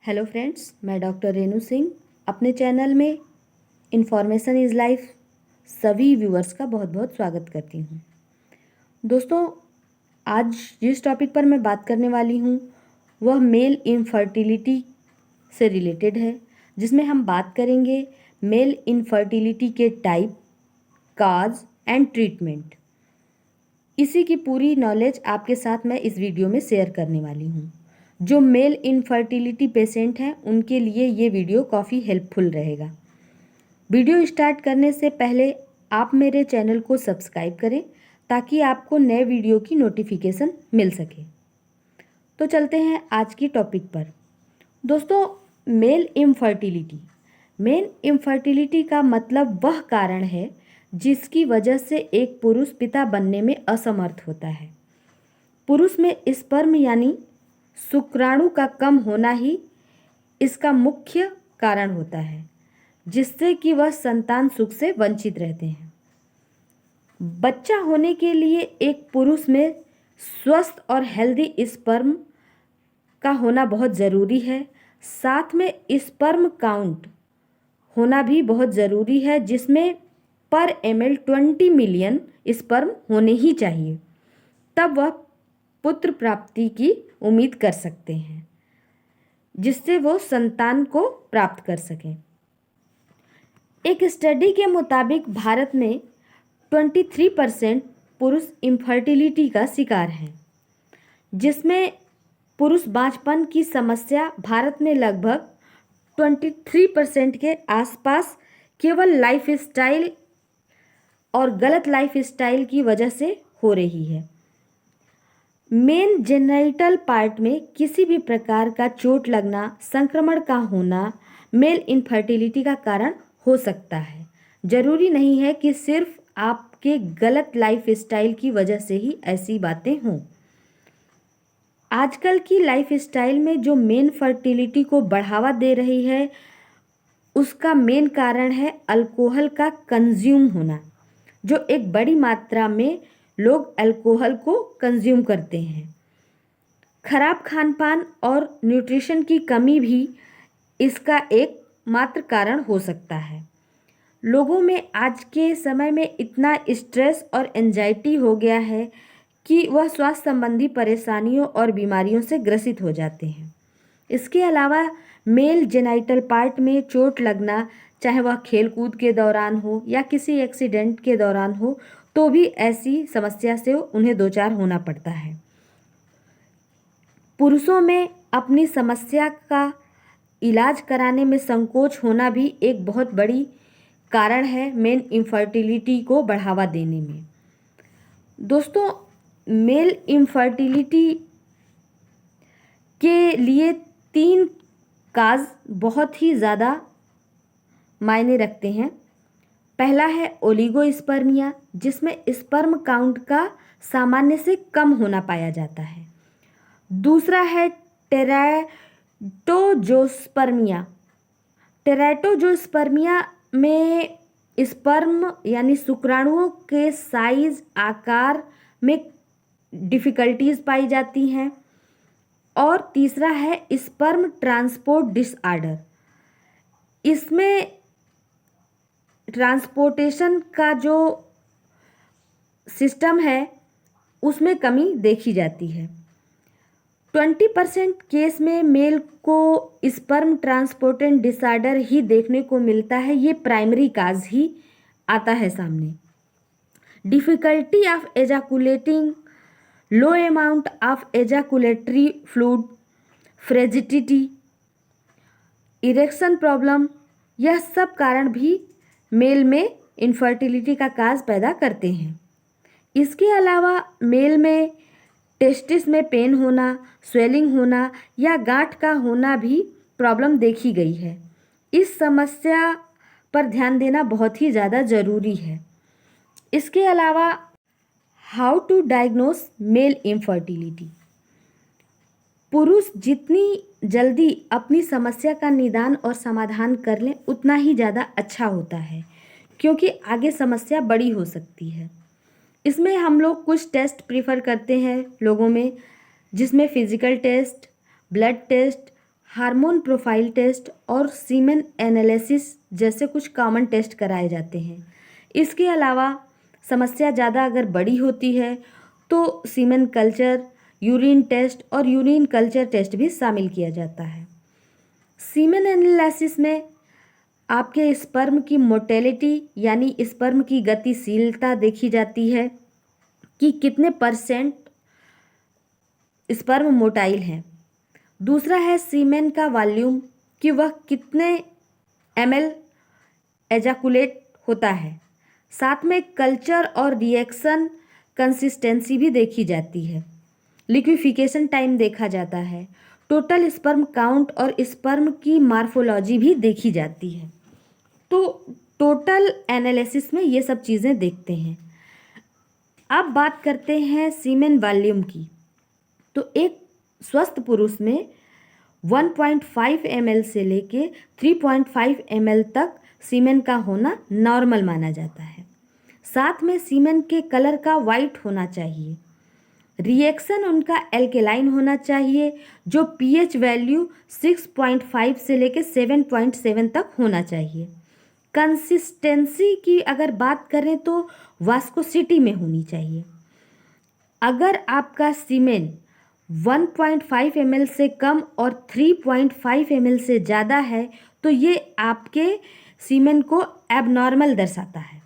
Hello friends, मैं doctor Renu Singh अपने channel में इन्फॉर्मेशन इज़ लाइफ सभी व्यूअर्स का बहुत बहुत स्वागत करती हूँ। दोस्तों, आज जिस टॉपिक पर मैं बात करने वाली हूँ वह मेल इनफर्टिलिटी से रिलेटेड है, जिसमें हम बात करेंगे मेल इनफर्टिलिटी के टाइप, काज एंड ट्रीटमेंट। इसी की पूरी नॉलेज आपके साथ मैं इस वीडियो में शेयर करने वाली हूँ। जो मेल इनफर्टिलिटी पेशेंट हैं उनके लिए ये वीडियो काफ़ी हेल्पफुल रहेगा। वीडियो स्टार्ट करने से पहले आप मेरे चैनल को सब्सक्राइब करें ताकि आपको नए वीडियो की नोटिफिकेशन मिल सके। तो चलते हैं आज की टॉपिक पर। दोस्तों, मेल इनफर्टिलिटी का मतलब वह कारण है जिसकी वजह से एक पुरुष पिता बनने में असमर्थ होता है। पुरुष में स्पर्म यानी शुक्राणु का कम होना ही इसका मुख्य कारण होता है, जिससे कि वह संतान सुख से वंचित रहते हैं। बच्चा होने के लिए एक पुरुष में स्वस्थ और हेल्दी स्पर्म का होना बहुत ज़रूरी है। साथ में स्पर्म काउंट होना भी बहुत ज़रूरी है, जिसमें पर ml 20 मिलियन स्पर्म होने ही चाहिए, तब वह पुत्र प्राप्ति की उम्मीद कर सकते हैं, जिससे वो संतान को प्राप्त कर सकें। एक स्टडी के मुताबिक भारत में 23% पुरुष इनफर्टिलिटी का शिकार हैं, जिसमें पुरुष बांझपन की समस्या भारत में लगभग 23% के आसपास केवल लाइफस्टाइल और गलत लाइफस्टाइल की वजह से हो रही है। मेन जेनिटल पार्ट में किसी भी प्रकार का चोट लगना, संक्रमण का होना मेल इनफर्टिलिटी का कारण हो सकता है। जरूरी नहीं है कि सिर्फ आपके गलत लाइफस्टाइल की वजह से ही ऐसी बातें हों। आजकल की लाइफस्टाइल में जो मेन फर्टिलिटी को बढ़ावा दे रही है, उसका मेन कारण है अल्कोहल का कंज्यूम होना। जो एक बड़ी मात्रा में लोग अल्कोहल को कंज्यूम करते हैं। खराब खान पान और न्यूट्रिशन की कमी भी इसका एक मात्र कारण हो सकता है। लोगों में आज के समय में इतना स्ट्रेस और एंजाइटी हो गया है कि वह स्वास्थ्य संबंधी परेशानियों और बीमारियों से ग्रसित हो जाते हैं। इसके अलावा मेल जेनिटल पार्ट में चोट लगना, चाहे वह खेल कूद के दौरान हो या किसी एक्सीडेंट के दौरान हो, तो भी ऐसी समस्या से उन्हें दो चार होना पड़ता है। पुरुषों में अपनी समस्या का इलाज कराने में संकोच होना भी एक बहुत बड़ी कारण है मेल इनफर्टिलिटी को बढ़ावा देने में। दोस्तों, मेल इनफर्टिलिटी के लिए 3 काज बहुत ही ज़्यादा मायने रखते हैं। पहला है ओलिगोस्पर्मिया, जिसमें स्पर्म काउंट का सामान्य से कम होना पाया जाता है। दूसरा है टेराटोजोस्पर्मिया। टेराटोजोस्पर्मिया में स्पर्म यानी शुक्राणुओं के साइज, आकार में डिफ़िकल्टीज पाई जाती हैं। और तीसरा है स्पर्म ट्रांसपोर्ट डिसऑर्डर। इसमें ट्रांसपोर्टेशन का जो सिस्टम है उसमें कमी देखी जाती है। 20% केस में मेल को स्पर्म ट्रांसपोर्टेशन डिसऑर्डर ही देखने को मिलता है। ये प्राइमरी काज ही आता है सामने। Difficulty of ejaculating, low amount of ejaculatory fluid, frigidity, erection problem, यह सब कारण भी मेल में इनफर्टिलिटी का काज पैदा करते हैं। इसके अलावा मेल में टेस्टिस में पेन होना, स्वेलिंग होना या गांठ का होना भी प्रॉब्लम देखी गई है। इस समस्या पर ध्यान देना बहुत ही ज़्यादा ज़रूरी है। इसके अलावा how to diagnose male infertility. पुरुष जितनी जल्दी अपनी समस्या का निदान और समाधान कर लें उतना ही ज़्यादा अच्छा होता है, क्योंकि आगे समस्या बड़ी हो सकती है। इसमें हम लोग कुछ टेस्ट प्रीफर करते हैं लोगों में, जिसमें physical test, blood test, hormone profile test और सीमेन एनालिसिस जैसे कुछ कॉमन टेस्ट कराए जाते हैं। इसके अलावा समस्या ज़्यादा अगर बड़ी होती है तो सीमेन कल्चर, यूरिन टेस्ट और यूरिन कल्चर टेस्ट भी शामिल किया जाता है। सीमेन एनालिसिस में आपके स्पर्म की मोटेलिटी यानी स्पर्म की गतिशीलता देखी जाती है कि कितने % स्पर्म मोटाइल हैं। दूसरा है सीमेन का वॉल्यूम कि वह कितने ml एजाकुलेट होता है। साथ में कल्चर और रिएक्शन कंसिस्टेंसी भी देखी जाती है। लिक्विफिकेशन टाइम देखा जाता है। टोटल स्पर्म काउंट और स्पर्म की मार्फोलॉजी भी देखी जाती है। तो टोटल एनालिसिस में ये सब चीज़ें देखते हैं। अब बात करते हैं सीमेन वॉल्यूम की। तो एक स्वस्थ पुरुष में 1.5 ml से लेके 3.5 ml तक सीमेन का होना नॉर्मल माना जाता है। साथ में सीमेन के कलर का वाइट होना चाहिए। रिएक्शन उनका एल्केलाइन होना चाहिए जो pH वैल्यू 6.5 से लेके 7.7 तक होना चाहिए। कंसिस्टेंसी की अगर बात करें तो वास्कोसिटी में होनी चाहिए। अगर आपका सीमेन 1.5 ml से कम और 3.5 ml से ज़्यादा है तो ये आपके सीमेन को एबनॉर्मल दर्शाता है।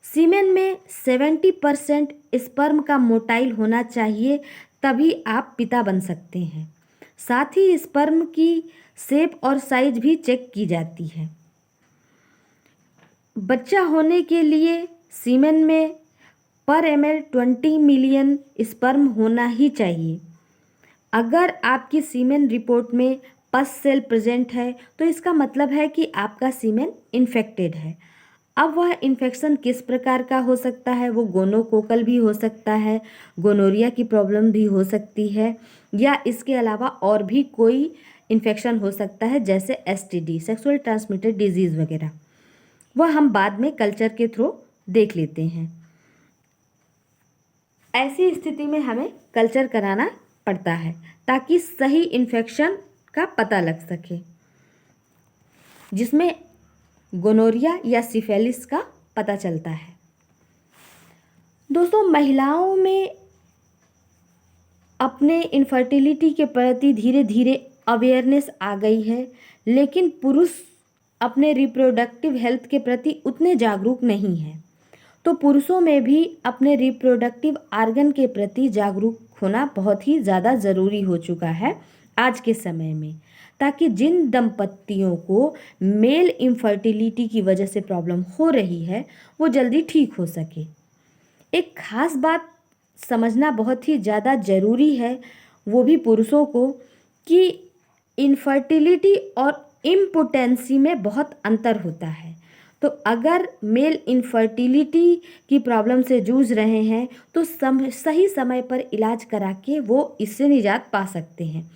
सीमेन में 70% स्पर्म का मोटाइल होना चाहिए तभी आप पिता बन सकते हैं। साथ ही स्पर्म की शेप और साइज भी चेक की जाती है। बच्चा होने के लिए सीमेन में पर ml 20 मिलियन स्पर्म होना ही चाहिए। अगर आपकी सीमेन रिपोर्ट में पस सेल प्रेजेंट है तो इसका मतलब है कि आपका सीमेन इन्फेक्टेड है। अब वह इन्फेक्शन किस प्रकार का हो सकता है? वो गोनोकोकल भी हो सकता है, गोनोरिया की प्रॉब्लम भी हो सकती है, या इसके अलावा और भी कोई इन्फेक्शन हो सकता है जैसे STD, सेक्सुअल ट्रांसमिटेड डिजीज़ वगैरह। वह हम बाद में कल्चर के थ्रू देख लेते हैं। ऐसी स्थिति में हमें कल्चर कराना पड़ता है ताकि सही इन्फेक्शन का पता लग सके, जिसमें गोनोरिया या सिफिलिस का पता चलता है। दोस्तों, महिलाओं में अपने इनफर्टिलिटी के प्रति धीरे धीरे अवेयरनेस आ गई है, लेकिन पुरुष अपने रिप्रोडक्टिव हेल्थ के प्रति उतने जागरूक नहीं हैं। तो पुरुषों में भी अपने रिप्रोडक्टिव आर्गन के प्रति जागरूक होना बहुत ही ज़्यादा ज़रूरी हो चुका है आज के समय में, ताकि जिन दंपतियों को मेल इनफर्टिलिटी की वजह से प्रॉब्लम हो रही है वो जल्दी ठीक हो सके। एक खास बात समझना बहुत ही ज़्यादा ज़रूरी है, वो भी पुरुषों को, कि इनफर्टिलिटी और इम्पोटेंसी में बहुत अंतर होता है। तो अगर मेल इनफर्टिलिटी की प्रॉब्लम से जूझ रहे हैं तो सही समय पर इलाज करा के वो इससे निजात पा सकते हैं,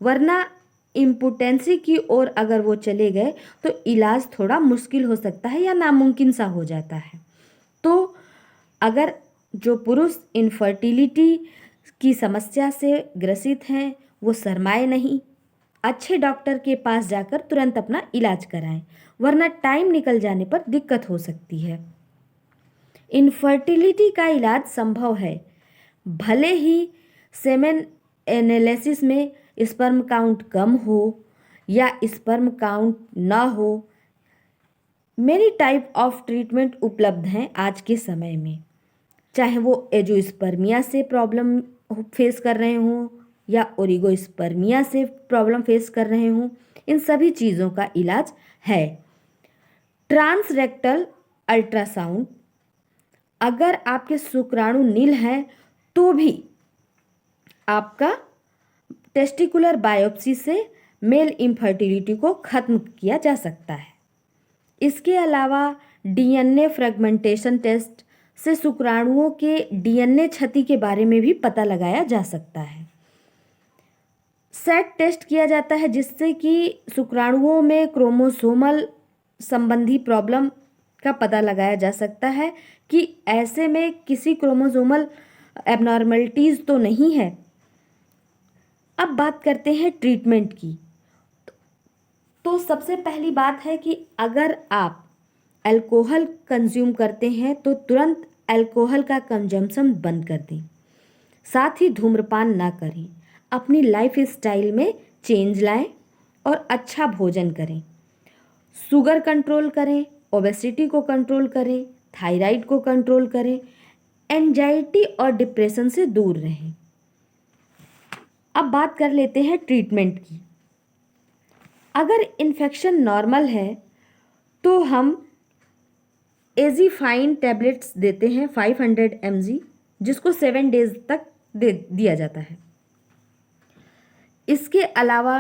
वरना इम्पोटेंसी की ओर अगर वो चले गए तो इलाज थोड़ा मुश्किल हो सकता है या नामुमकिन सा हो जाता है। तो अगर जो पुरुष इनफर्टिलिटी की समस्या से ग्रसित हैं वो शर्माए नहीं, अच्छे डॉक्टर के पास जाकर तुरंत अपना इलाज कराएं, वरना टाइम निकल जाने पर दिक्कत हो सकती है। इनफर्टिलिटी का इलाज संभव है, भले ही सेमेन एनालिसिस में स्पर्म काउंट कम हो या स्पर्म काउंट ना हो। मेनी टाइप ऑफ ट्रीटमेंट उपलब्ध हैं आज के समय में, चाहे वो एंजियोस्पर्मिया से प्रॉब्लम फेस कर रहे हों या ओलिगोस्पर्मिया से प्रॉब्लम फेस कर रहे हों, इन सभी चीज़ों का इलाज है। ट्रांसरेक्टल अल्ट्रासाउंड, अगर आपके शुक्राणु नील हैं तो भी आपका टेस्टिकुलर बायोप्सी से मेल इनफर्टिलिटी को ख़त्म किया जा सकता है। इसके अलावा DNA फ्रेगमेंटेशन टेस्ट से शुक्राणुओं के DNA क्षति के बारे में भी पता लगाया जा सकता है। सेट टेस्ट किया जाता है जिससे कि शुक्राणुओं में क्रोमोसोमल संबंधी प्रॉब्लम का पता लगाया जा सकता है कि ऐसे में किसी क्रोमोसोमल एबनॉर्मलिटीज़ तो नहीं है। अब बात करते हैं ट्रीटमेंट की। तो सबसे पहली बात है कि अगर आप अल्कोहल कंज्यूम करते हैं तो तुरंत अल्कोहल का कंजम्पशन बंद कर दें। साथ ही धूम्रपान ना करें। अपनी लाइफ स्टाइल में चेंज लाएं और अच्छा भोजन करें। शुगर कंट्रोल करें, ओबेसिटी को कंट्रोल करें, थायराइड को कंट्रोल करें, एंजाइटी और डिप्रेशन से दूर रहें। अब बात कर लेते हैं ट्रीटमेंट की। अगर इन्फेक्शन नॉर्मल है तो हम एजीफाइन टैबलेट्स देते हैं 500 mg, जिसको 7 डेज तक दिया जाता है। इसके अलावा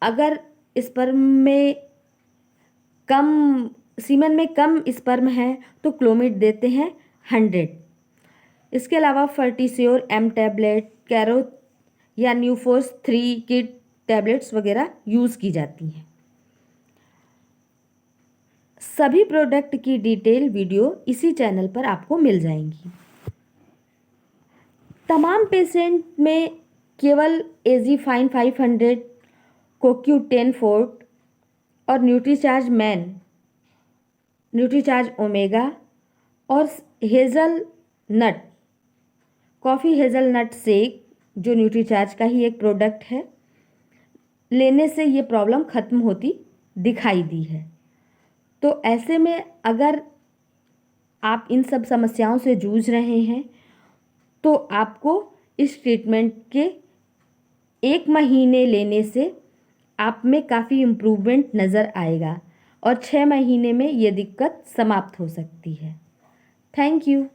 अगर सीमन में कम स्पर्म है तो क्लोमिड देते हैं 100। इसके अलावा फर्टिस्योर एम टैबलेट, कैरो या न्यूफोर्स 3 की टैबलेट्स वगैरह यूज़ की जाती हैं। सभी प्रोडक्ट की डिटेल वीडियो इसी चैनल पर आपको मिल जाएंगी। तमाम पेशेंट में केवल एजीफाइन 500, CoQ10 फोर्ट और न्यूट्रीचार्ज मैन, न्यूट्रीचार्ज ओमेगा और हेज़लनट, कॉफ़ी हेज़लनट शेक जो न्यूट्रीचार्ज का ही एक प्रोडक्ट है, लेने से ये प्रॉब्लम ख़त्म होती दिखाई दी है। तो ऐसे में अगर आप इन सब समस्याओं से जूझ रहे हैं तो आपको इस ट्रीटमेंट के 1 महीने लेने से आप में काफ़ी इम्प्रूवमेंट नज़र आएगा और 6 महीने में ये दिक्कत समाप्त हो सकती है। Thank you.